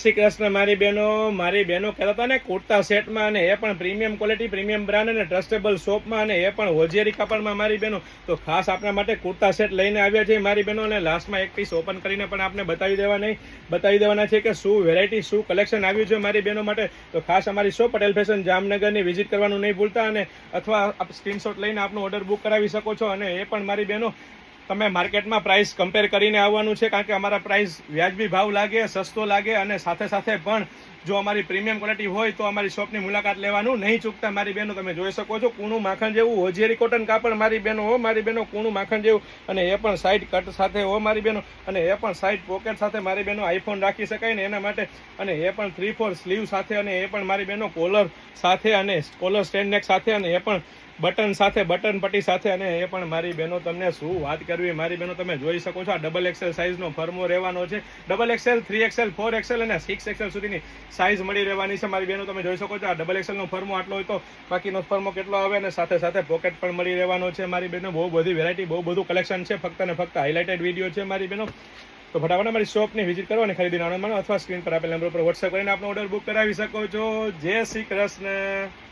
શ્રી કૃષ્ણ મારી બહેનો કહેતા હતા ને કુર્તા સેટમાં, અને એ પણ પ્રીમિયમ ક્વોલિટી, પ્રીમિયમ બ્રાન્ડ અને ટ્રસ્ટેબલ શોપમાં, અને એ પણ હોજિયારી કાપડમાં મારી બહેનો. તો ખાસ આપણા માટે કુર્તા સેટ લઈને આવ્યા છે મારી બહેનો, અને લાસ્ટમાં એક પીસ ઓપન કરીને પણ આપને બતાવી દેવાના છે કે શું વેરાયટી, શું કલેક્શન આવ્યું છે મારી બહેનો માટે. તો ખાસ અમારી શોપ પટેલ ફેશન જામનગરની વિઝિટ કરવાનું નહીં ભૂલતા, અને અથવા આપ સ્ક્રીનશોટ લઈને આપનો ઓર્ડર બુક કરાવી શકો છો. અને એ પણ મારી બહેનો તમે માર્કેટમાં પ્રાઇસ કમ્પેર કરીને આવવાનું છે, કારણ કે અમારા પ્રાઇસ વ્યાજબી ભાવ લાગે, સસ્તો લાગે, અને સાથે પણ જો અમારી પ્રીમિયમ ક્વોલિટી હોય તો અમારી શોપની મુલાકાત લેવાનું નહીં ચૂકતા મારી બહેનો. તમે જોઈ શકો છો કૂણું માખણ જેવું હોજિયારી કોટન કાપડ મારી બહેનો કૂણું માખણ જેવું, અને એ પણ સાઈડ કટ સાથે હો મારી બહેનો, અને એ પણ સાઈડ પોકેટ સાથે મારી બહેનો આઈફોન રાખી શકાય ને એના માટે, અને એ પણ 3/4 સ્લીવ સાથે, અને એ પણ મારી બહેનો કોલર સાથે, અને કોલર સ્ટેન્ડ નેક સાથે, અને એ પણ બટન સાથે, બટન પટ્ટી સાથે, અને એ પણ મારી બહેનો તમને શું વાત કરવી મારી બહેનો. તમે જોઈ શકો છો આ XXL સાઇઝનો ફર્મો રહેવાનો છે. XXL, 3XL, 4XL અને 6XL સુધીની સાઇઝ મળી રહેવાની છે મારી બહેનો. તમે જોઈ શકો છો આ XXL નો ફર્મો આટલો હોય તો બાકીનો ફર્મો કેટલો આવે, અને સાથે પોકેટ પણ મળી રહેવાનો છે મારી બહેનો. બહુ બધી વેરાયટી, બહુ બધું કલેક્શન છે, ફક્ત ને ફક્ત હાઇલાઇટેડ વિડીયો છે મારી બહેનો. તો ફટાફટ અમારી શોપની વિઝિટ કરો અને ખરીદીનો આનંદ માણો, અથવા સ્ક્રીન પર આપેલ નંબર પર વોટ્સએપ કરીને આપનો ઓર્ડર બુક કરાવી શકો છો. જય શ્રી કૃષ્ણ.